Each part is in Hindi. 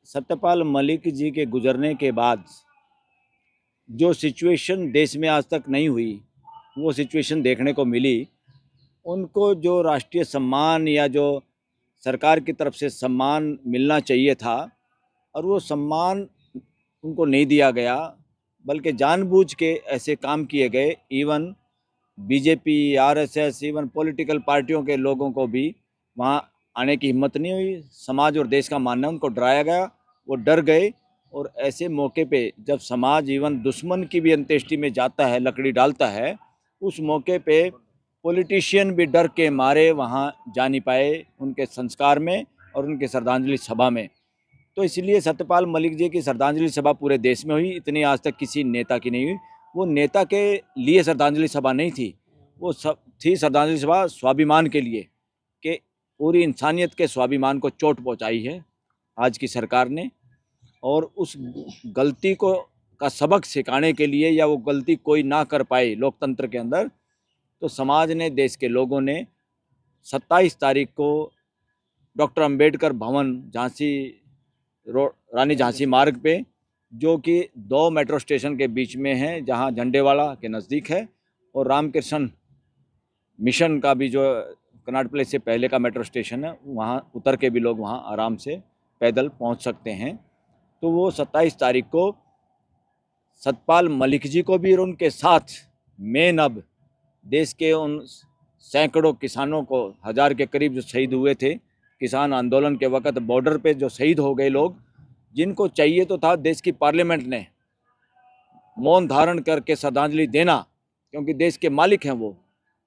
सत्यपाल मलिक जी के गुजरने के बाद जो सिचुएशन देश में आज तक नहीं हुई, वो सिचुएशन देखने को मिली। उनको जो राष्ट्रीय सम्मान या जो सरकार की तरफ से सम्मान मिलना चाहिए था, और वो सम्मान उनको नहीं दिया गया, बल्कि जानबूझ के ऐसे काम किए गए। Even BJP, RSS, even political पार्टियों के लोगों को भी वहाँ आने की हिम्मत नहीं हुई। समाज और देश का मानना, उनको डराया गया, वो डर गए। और ऐसे मौके पे जब समाज इवन दुश्मन की भी अंत्येष्टि में जाता है, लकड़ी डालता है, उस मौके पे पॉलिटिशियन भी डर के मारे वहाँ जा नहीं पाए उनके संस्कार में और उनके श्रद्धांजलि सभा में। तो इसलिए सत्यपाल मलिक जी की श्रद्धांजलि सभा पूरे देश में हुई, इतनी आज तक किसी नेता की नहीं हुई। वो नेता के लिए श्रद्धांजलि सभा नहीं थी, वो सब थी श्रद्धांजलि सभा स्वाभिमान के लिए, कि पूरी इंसानियत के स्वाभिमान को चोट पहुंचाई है आज की सरकार ने। और उस गलती को का सबक सिखाने के लिए, या वो गलती कोई ना कर पाए लोकतंत्र के अंदर, तो समाज ने, देश के लोगों ने 27 तारीख को डॉक्टर अंबेडकर भवन, रानी झांसी मार्ग पे, जो कि 2 मेट्रो स्टेशन के बीच में है, जहां झंडेवाला के नज़दीक है, और रामकृष्ण मिशन का भी जो कनॉट प्लेस से पहले का मेट्रो स्टेशन है, वहां उतर के भी लोग वहां आराम से पैदल पहुंच सकते हैं। तो वो 27 तारीख को सतपाल मलिक जी को भी और उनके साथ मेन अब देश के उन सैकड़ों किसानों को, 1000 के करीब जो शहीद हुए थे किसान आंदोलन के वक्त बॉर्डर पे, जो शहीद हो गए लोग, जिनको चाहिए तो था देश की पार्लियामेंट ने मौन धारण करके श्रद्धांजलि देना, क्योंकि देश के मालिक हैं वो।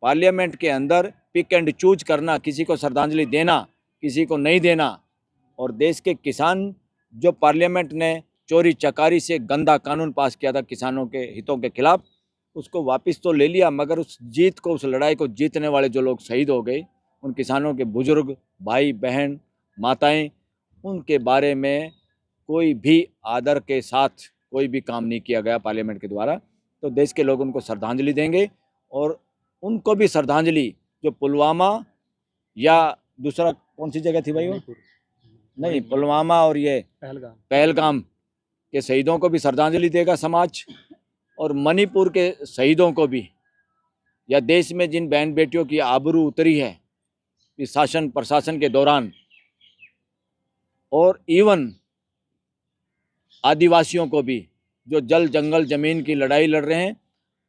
पार्लियामेंट के अंदर पिक एंड चूज करना, किसी को श्रद्धांजलि देना, किसी को नहीं देना। और देश के किसान, जो पार्लियामेंट ने चोरी चकारी से गंदा कानून पास किया था किसानों के हितों के खिलाफ, उसको वापस तो ले लिया, मगर उस जीत को, उस लड़ाई को जीतने वाले जो लोग शहीद हो गए, उन किसानों के बुजुर्ग, भाई बहन, माताएं, उनके बारे में कोई भी आदर के साथ कोई भी काम नहीं किया गया पार्लियामेंट के द्वारा। तो देश के लोग उनको श्रद्धांजलि देंगे, और उनको भी श्रद्धांजलि जो पुलवामा या दूसरा कौन सी जगह थी भाई वो, नहीं, पुलवामा और ये पहलगाम के शहीदों को भी श्रद्धांजलि देगा समाज, और मणिपुर के शहीदों को भी, या देश में जिन बहन बेटियों की आबरू उतरी है इस शासन प्रशासन के दौरान, और इवन आदिवासियों को भी, जो जल जंगल जमीन की लड़ाई लड़ रहे हैं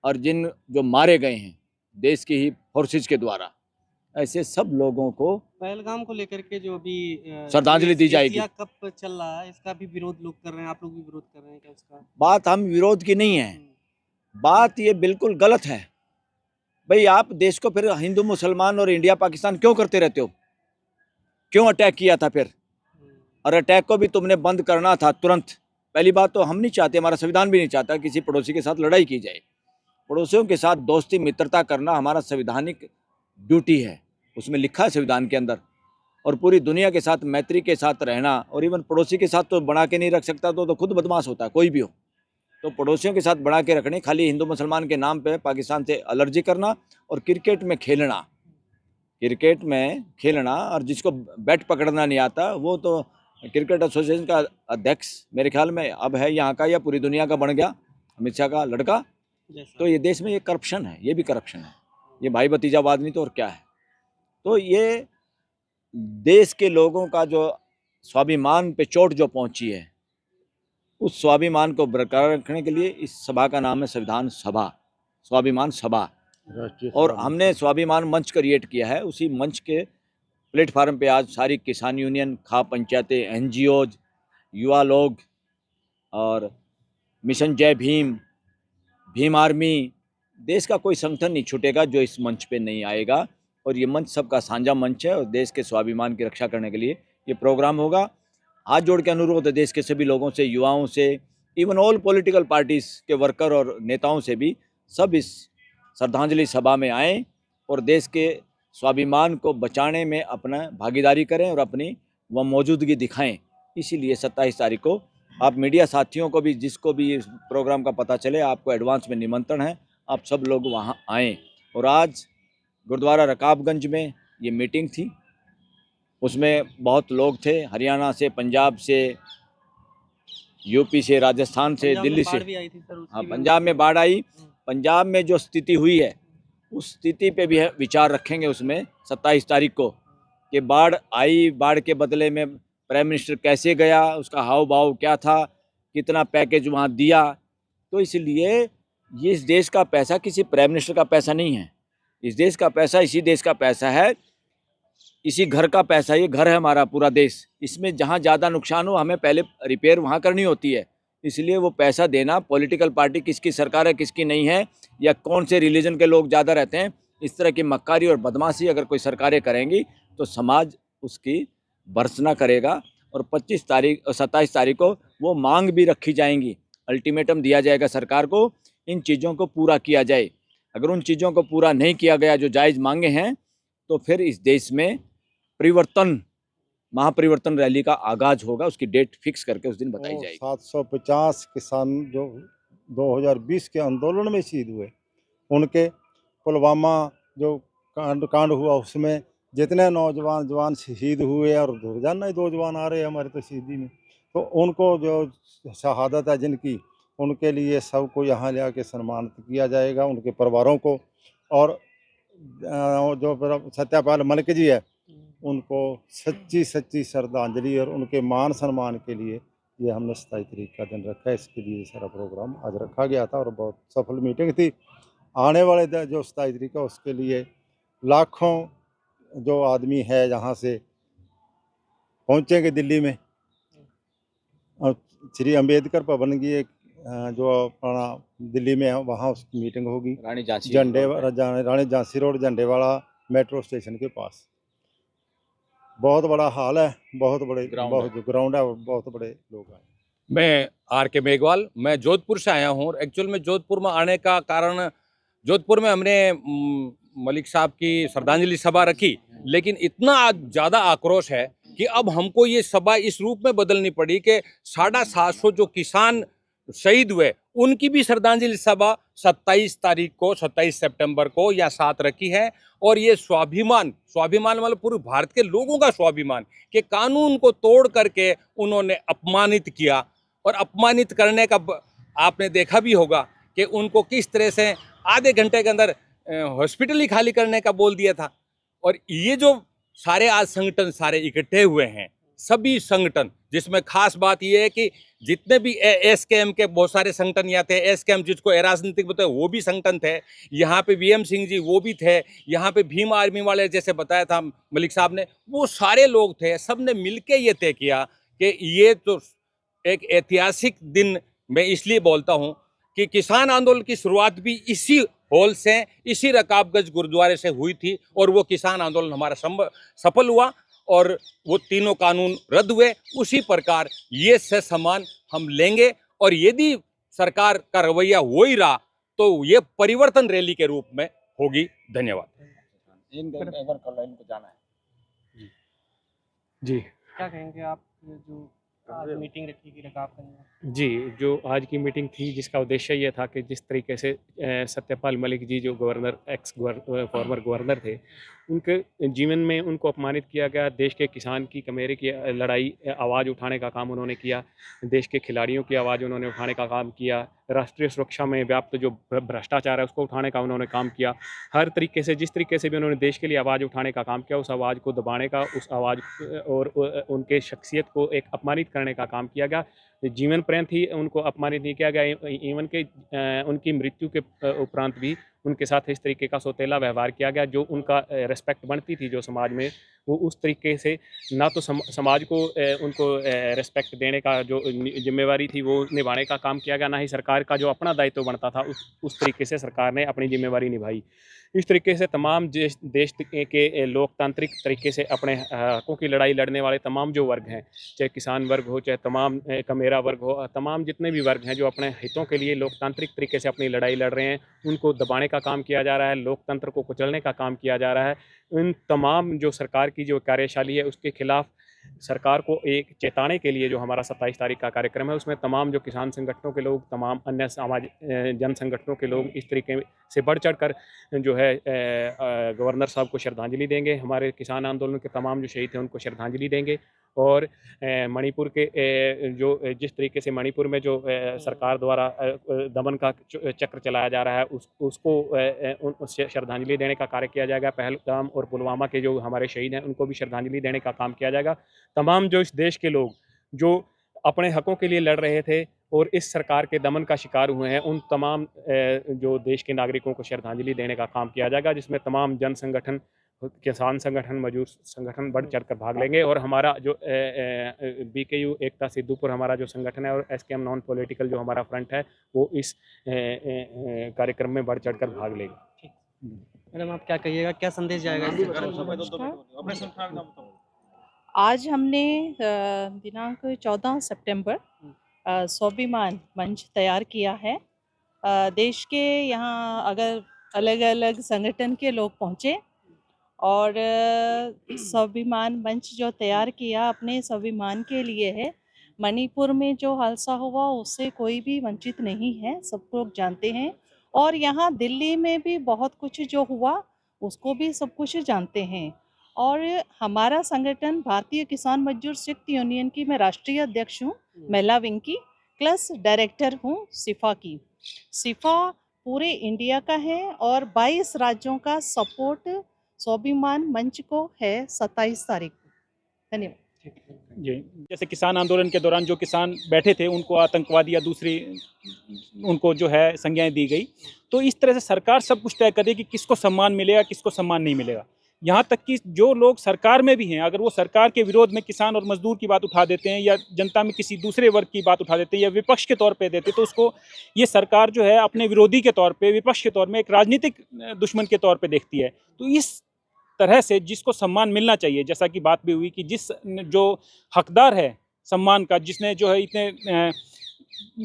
और जो मारे गए हैं देश की ही फोर्सेज के द्वारा, ऐसे सब लोगों को पहलगाम को लेकर के जो अभी श्रद्धांजलि दी जाएगी। कप चल रहा है, इसका भी विरोध लोग कर रहे हैं, आप लोग भी विरोध कर रहे हैं क्या उसका? बात हम विरोध की नहीं है, बात ये बिल्कुल गलत है। भाई, आप देश को फिर हिंदू मुसलमान और इंडिया पाकिस्तान क्यों करते रहते हो? क्यों अटैक किया था फिर? और अटैक को भी तुमने बंद करना था तुरंत। पहली बात तो हम नहीं चाहते, हमारा संविधान भी नहीं चाहता किसी पड़ोसी के साथ लड़ाई की जाए। पड़ोसियों के साथ दोस्ती मित्रता करना हमारा संवैधानिक ड्यूटी है, उसमें लिखा है संविधान के अंदर। और पूरी दुनिया के साथ मैत्री के साथ रहना, और इवन पड़ोसी के साथ तो बना के नहीं रख सकता, तो खुद बदमाश होता है कोई भी हो। तो पड़ोसियों के साथ बना के रखने, खाली हिंदू मुसलमान के नाम पे पाकिस्तान से एलर्जी करना, और क्रिकेट में खेलना, और जिसको बैट पकड़ना नहीं आता, वो तो क्रिकेट एसोसिएशन का अध्यक्ष मेरे ख्याल में अब है यहाँ का, या पूरी दुनिया का बन गया, अमित शाह का लड़का। तो ये देश में ये करप्शन है, ये भी करप्शन है, ये भाई भतीजावाद नहीं तो और क्या है। तो ये देश के लोगों का जो स्वाभिमान पे चोट जो पहुंची है, उस स्वाभिमान को बरकरार रखने के लिए इस सभा का नाम है संविधान सभा, स्वाभिमान सभा। और हमने स्वाभिमान मंच क्रिएट किया है। उसी मंच के प्लेटफार्म पे आज सारी किसान यूनियन, खाप पंचायतें, एनजीओज, युवा लोग और मिशन जय भीम, भीम आर्मी, देश का कोई संगठन नहीं छूटेगा जो इस मंच पे नहीं आएगा। और ये मंच सबका साझा मंच है, और देश के स्वाभिमान की रक्षा करने के लिए ये प्रोग्राम होगा। हाथ जोड़ के अनुरोध है देश के सभी लोगों से, युवाओं से, इवन ऑल पॉलिटिकल पार्टीज के वर्कर और नेताओं से भी, सब इस श्रद्धांजलि सभा में आएँ और देश के स्वाभिमान को बचाने में अपना भागीदारी करें और अपनी वह मौजूदगी दिखाएं। इसीलिए 27 तारीख को आप मीडिया साथियों को भी, जिसको भी इस प्रोग्राम का पता चले, आपको एडवांस में निमंत्रण है, आप सब लोग वहां आएँ। और आज गुरुद्वारा रकाबगंज में ये मीटिंग थी, उसमें बहुत लोग थे, हरियाणा से, पंजाब से, यूपी से, राजस्थान से, पंजाब में दिल्ली से। बाढ़ भी आई थी सर, उसकी हाँ, भी पंजाब में बाढ़ आई। पंजाब में जो स्थिति हुई है उस स्थिति पे भी विचार रखेंगे उसमें 27 तारीख को, कि बाढ़ आई, बाढ़ के बदले में प्राइम मिनिस्टर कैसे गया, उसका हाव भाव क्या था, कितना पैकेज वहाँ दिया। तो इसलिए ये इस देश का पैसा किसी प्राइम मिनिस्टर का पैसा नहीं है। इस देश का पैसा इसी देश का पैसा है, इसी घर का पैसा। ये घर है हमारा पूरा देश। इसमें जहाँ ज़्यादा नुकसान हो हमें पहले रिपेयर वहाँ करनी होती है। इसलिए वो पैसा देना, पॉलिटिकल पार्टी किसकी सरकार है किसकी नहीं है, या कौन से रिलीजन के लोग ज़्यादा रहते हैं, इस तरह की मक्कारी और बदमाशी अगर कोई सरकारें करेंगी तो समाज उसकी भर्त्सना करेगा। और 27 तारीख को वो मांग भी रखी जाएंगी, अल्टीमेटम दिया जाएगा सरकार को, इन चीज़ों को पूरा किया जाए। अगर उन चीज़ों को पूरा नहीं किया गया जो जायज़ मांगे हैं, तो फिर इस देश में परिवर्तन, महापरिवर्तन रैली का आगाज होगा। उसकी डेट फिक्स करके उस दिन बताई जाएगी। 750 किसान जो 2020 के आंदोलन में शहीद हुए, उनके पुलवामा जो कांड हुआ उसमें जितने नौजवान जवान शहीद हुए, और रोजाना ही 2 जवान आ रहे हैं हमारे तो शहीदी में, तो उनको जो शहादत है जिनकी, उनके लिए सबको यहाँ ले आके सम्मानित किया जाएगा, उनके परिवारों को। और जो सत्यपाल मलिक जी है उनको सच्ची सच्ची श्रद्धांजलि और उनके मान सम्मान के लिए ये हमने 27 तारीख का दिन रखा है। इसके लिए सारा प्रोग्राम आज रखा गया था और बहुत सफल मीटिंग थी। आने वाले जो 27 तारीख का, उसके लिए लाखों जो आदमी है यहाँ से पहुँचेंगे दिल्ली में, और श्री अम्बेडकर भवन की एक जो अपना दिल्ली में है वहाँ उसकी मीटिंग होगी, Rani Jhansi Rani Jhansi road Jhandewala metro station के पास। बहुत बड़ा हाल है, बहुत बड़े ग्राउंड है और बहुत बड़े लोग हैं। मैं आर के मेघवाल, मैं जोधपुर से आया हूँ। एक्चुअल में जोधपुर में आने का कारण, जोधपुर में हमने मलिक साहब की श्रद्धांजलि सभा रखी, लेकिन इतना ज़्यादा आक्रोश है कि अब हमको ये सभा इस रूप में बदलनी पड़ी कि 750 जो किसान शहीद हुए उनकी भी श्रद्धांजलि सभा 27 तारीख को, 27 सितंबर को या 7 रखी है। और ये स्वाभिमान मतलब पूरे भारत के लोगों का स्वाभिमान कि कानून को तोड़ करके उन्होंने अपमानित किया, और अपमानित करने का आपने देखा भी होगा कि उनको किस तरह से आधे घंटे के अंदर हॉस्पिटल ही खाली करने का बोल दिया था। और ये जो सारे आज संगठन सारे इकट्ठे हुए हैं, सभी संगठन, जिसमें खास बात यह है कि जितने भी एसकेएम के बहुत सारे संगठन यहाँ थे, एसकेएम जिसको राजनीतिक बताया वो भी संगठन थे, यहाँ पे वीएम सिंह जी वो भी थे, यहाँ पे भीम आर्मी वाले जैसे बताया था मलिक साहब ने, वो सारे लोग थे। सब ने मिलके ये तय किया कि ये तो एक ऐतिहासिक दिन मैं इसलिए बोलता हूँ कि किसान आंदोलन की शुरुआत भी इसी हॉल से, इसी रकाबगंज गुरुद्वारे से हुई थी, और वो किसान आंदोलन हमारा सफल हुआ और वो तीनों कानून रद्द हुए। उसी प्रकार ये से समान हम लेंगे, और यदि सरकार का रवैया हो ही रहा तो ये परिवर्तन रैली के रूप में होगी। धन्यवाद। इनको जाना है जी। क्या कहेंगे आप, जो आज मीटिंग रखी गई रकाबगंज में? जी, जो आज की मीटिंग थी जिसका उद्देश्य ये था कि जिस तरीके से सत्यपाल मलिक जी जो फॉर्मर गवर्नर थे, उनके जीवन में उनको अपमानित किया गया। देश के किसान की कमेरे की लड़ाई आवाज़ उठाने का काम उन्होंने किया, देश के खिलाड़ियों की आवाज़ उन्होंने उठाने का काम किया, राष्ट्रीय सुरक्षा में व्याप्त जो भ्रष्टाचार है उसको उठाने का उन्होंने काम किया। हर तरीके से, जिस तरीके से भी उन्होंने देश के लिए आवाज़ उठाने का काम किया, उस आवाज़ को दबाने का, उस आवाज़ और उनके शख्सियत को एक अपमानित करने का काम किया गया। जीवन पर्यंत ही उनको अपमानित नहीं किया गया, इवन के उनकी मृत्यु के उपरांत भी उनके साथ इस तरीके का सौतेला व्यवहार किया गया। जो उनका रिस्पेक्ट बनती थी जो समाज में, वो उस तरीके से ना तो समाज को उनको रिस्पेक्ट देने का जो जिम्मेवारी थी वो निभाने का काम किया गया, ना ही सरकार का जो अपना दायित्व बनता था उस तरीके से सरकार ने अपनी जिम्मेवारी निभाई। इस तरीके से तमाम देश के लोकतांत्रिक तरीके से अपने हकों की लड़ाई लड़ने वाले तमाम जो वर्ग हैं, चाहे किसान वर्ग हो, चाहे तमाम कमेरा वर्ग हो, तमाम जितने भी वर्ग हैं जो अपने हितों के लिए लोकतांत्रिक तरीके से अपनी लड़ाई लड़ रहे हैं, उनको दबाने का काम किया जा रहा है, लोकतंत्र को कुचलने का काम किया जा रहा है। इन तमाम जो सरकार की जो कार्यशैली है उसके खिलाफ सरकार को एक चेताने के लिए जो हमारा 27 तारीख का कार्यक्रम है, उसमें तमाम जो किसान संगठनों के लोग, तमाम अन्य जन संगठनों के लोग इस तरीके से बढ़ चढ़ कर जो है गवर्नर साहब को श्रद्धांजलि देंगे। हमारे किसान आंदोलन के तमाम जो शहीद थे उनको श्रद्धांजलि देंगे। और मणिपुर के जिस तरीके से मणिपुर में जो सरकार द्वारा दमन का चक्र चलाया जा रहा है, उसको श्रद्धांजलि देने का कार्य किया जाएगा। पहलगाम और पुलवामा के जो हमारे शहीद हैं उनको भी श्रद्धांजलि देने का काम किया जाएगा। तमाम जो इस देश के लोग जो अपने हकों के लिए लड़ रहे थे और इस सरकार के दमन का शिकार हुए हैं, उन तमाम जो देश के नागरिकों को श्रद्धांजलि देने का काम किया जाएगा, जिसमें तमाम जन संगठन, किसान संगठन, मजदूर संगठन बढ़ चढ़ कर भाग लेंगे। और हमारा जो BKU एकता सिद्धूपुर हमारा जो संगठन है और SKM नॉन पॉलिटिकल जो हमारा फ्रंट है, वो इस कार्यक्रम में बढ़ चढ़ कर भाग लेगा। मैडम, आप क्या कहिएगा, क्या संदेश जाएगा इससे? आज हमने दिनांक 14 सितंबर स्वाभिमान मंच तैयार किया है। देश के यहाँ अगर अलग अलग संगठन के लोग पहुँचे और स्वाभिमान मंच जो तैयार किया अपने स्वाभिमान के लिए है। मणिपुर में जो हादसा हुआ उससे कोई भी वंचित नहीं है, सब लोग जानते हैं। और यहाँ दिल्ली में भी बहुत कुछ जो हुआ उसको भी सब कुछ जानते हैं। और हमारा संगठन भारतीय किसान मजदूर संयुक्त यूनियन की मैं राष्ट्रीय अध्यक्ष हूँ, महिला विंग की, प्लस डायरेक्टर हूँ सिफा की। सिफा पूरे इंडिया का है और 22 राज्यों का सपोर्ट स्वाभिमान मंच को है 27 तारीख को। धन्यवाद जी। जैसे किसान आंदोलन के दौरान जो किसान बैठे थे उनको आतंकवादी या दूसरी उनको जो है संज्ञाएं दी गई, तो इस तरह से सरकार सब कुछ तय करे कि किसको सम्मान मिलेगा, किसको सम्मान नहीं मिलेगा। यहाँ तक कि जो लोग सरकार में भी हैं, अगर वो सरकार के विरोध में किसान और मजदूर की बात उठा देते हैं या जनता में किसी दूसरे वर्ग की बात उठा देते हैं या विपक्ष के तौर पे देते, तो उसको ये सरकार जो है अपने विरोधी के तौर पे, विपक्ष के तौर में एक राजनीतिक दुश्मन के तौर पे देखती है। तो इस तरह से जिसको सम्मान मिलना चाहिए, जैसा कि बात भी हुई कि जिस जो हकदार है सम्मान का, जिसने जो है इतने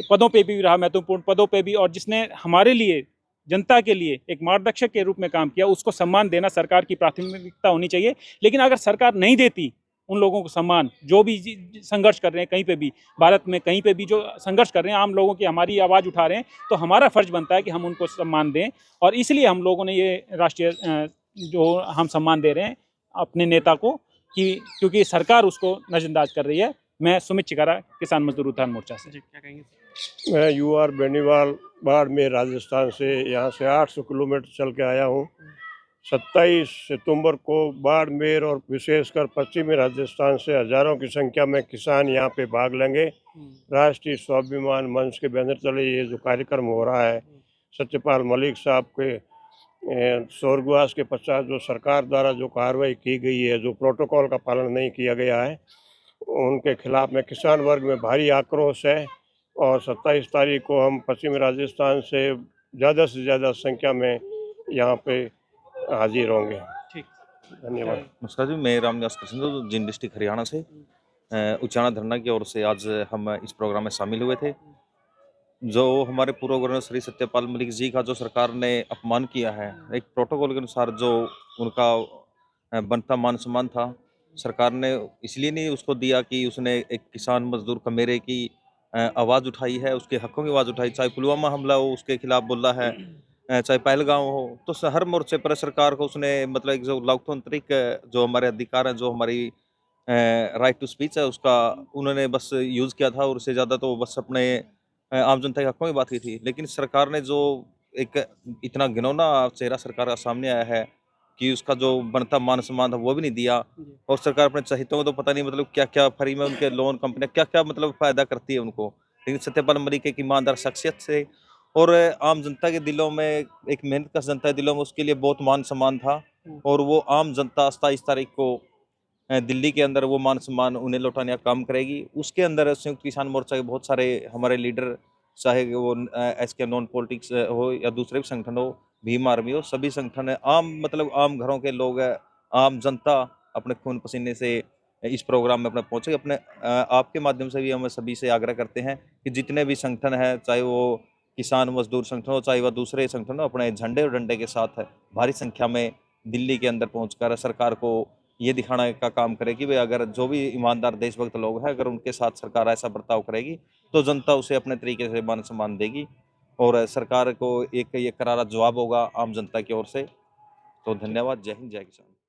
पदों पे भी रहा, महत्वपूर्ण पदों पे भी, और जिसने हमारे लिए, जनता के लिए एक मार्गदर्शक के रूप में काम किया, उसको सम्मान देना सरकार की प्राथमिकता होनी चाहिए। लेकिन अगर सरकार नहीं देती उन लोगों को सम्मान, जो भी संघर्ष कर रहे हैं कहीं पे भी, भारत में कहीं पे भी जो संघर्ष कर रहे हैं, आम लोगों की हमारी आवाज़ उठा रहे हैं, तो हमारा फर्ज बनता है कि हम उनको सम्मान दें। और इसलिए हम लोगों ने ये राष्ट्रीय जो हम सम्मान दे रहे हैं अपने नेता को, कि क्योंकि सरकार उसको नजरअंदाज कर रही है। मैं सुमित चिकारा, किसान मजदूर उत्थान मोर्चा से। जी, क्या कहेंगे? मैं UR बेनीवाल बाड़मेर राजस्थान से यहाँ से 800 किलोमीटर चल के आया हूँ। 27 सितंबर को बाड़मेर और विशेषकर पश्चिमी राजस्थान से हजारों की संख्या में किसान यहाँ पे भाग लेंगे। राष्ट्रीय स्वाभिमान मंच के बैनर तले ये जो कार्यक्रम हो रहा है, सत्यपाल मलिक साहब के स्वर्गवास के पश्चात जो सरकार द्वारा जो कार्रवाई की गई है, जो प्रोटोकॉल का पालन नहीं किया गया है, उनके खिलाफ में किसान वर्ग में भारी आक्रोश है। और 27 तारीख को हम पश्चिमी राजस्थान से ज़्यादा से ज़्यादा संख्या में यहाँ पे हाजिर होंगे। ठीक, धन्यवाद। नमस्कार जी, मैं रामनिवास कृष्ण, जिंद डिस्ट्रिक्ट हरियाणा से। उच्चारण धरना की ओर से आज हम इस प्रोग्राम में शामिल हुए थे। जो हमारे पूर्व गवर्नर श्री सत्यपाल मलिक जी का जो सरकार ने अपमान किया है, एक प्रोटोकॉल के अनुसार जो उनका बनता मान सम्मान था, सरकार ने इसलिए नहीं उसको दिया कि उसने एक किसान मजदूर कमेरे की आवाज़ उठाई है, उसके हकों की आवाज़ उठाई। चाहे पुलवामा हमला हो उसके खिलाफ बोला है, चाहे पहलगाम हो, तो हर मोर्चे पर सरकार को उसने मतलब एक जो लोकतांत्रिक जो हमारे अधिकार हैं, जो हमारी राइट टू स्पीच है, उसका उन्होंने बस यूज़ किया था। और उससे ज़्यादा तो बस अपने आम जनता के हकों की बात की थी। लेकिन सरकार ने जो एक इतना घिनौना चेहरा सरकार का सामने आया है कि उसका जो बनता मान सम्मान था वो भी नहीं दिया। और सरकार अपने चहितों को तो पता नहीं मतलब क्या क्या फ्री में उनके लोन कंपनियां क्या क्या मतलब फ़ायदा करती है उनको। लेकिन सत्यपाल मलिक एक ईमानदार शख्सियत से और आम जनता के दिलों में, एक मेहनत जनता के दिलों में उसके लिए बहुत मान सम्मान था। और वो आम जनता 27 तारीख को दिल्ली के अंदर वो मान सम्मान उन्हें लौटाने का काम करेगी। उसके अंदर संयुक्त किसान मोर्चा के बहुत सारे हमारे लीडर, चाहे वो SKM नॉन पॉलिटिक्स हो या दूसरे भी संगठन हो, भीम आर्मी हो, सभी संगठन है, आम मतलब आम घरों के लोग हैं, आम जनता अपने खून पसीने से इस प्रोग्राम में अपना पहुँचे। अपने आपके माध्यम से भी हम सभी से आग्रह करते हैं कि जितने भी संगठन हैं, चाहे वो किसान मजदूर संगठन हो, चाहे वह दूसरे संगठन हो, अपने झंडे और डंडे के साथ है भारी संख्या में दिल्ली के अंदर पहुँचकर सरकार को ये दिखाने का काम करे कि भाई अगर जो भी ईमानदार देशभक्त लोग हैं, अगर उनके साथ सरकार ऐसा बर्ताव करेगी तो जनता उसे अपने तरीके से मान सम्मान देगी और सरकार को एक ये करारा जवाब होगा आम जनता की ओर से। तो धन्यवाद। जय हिंद, जय किसान।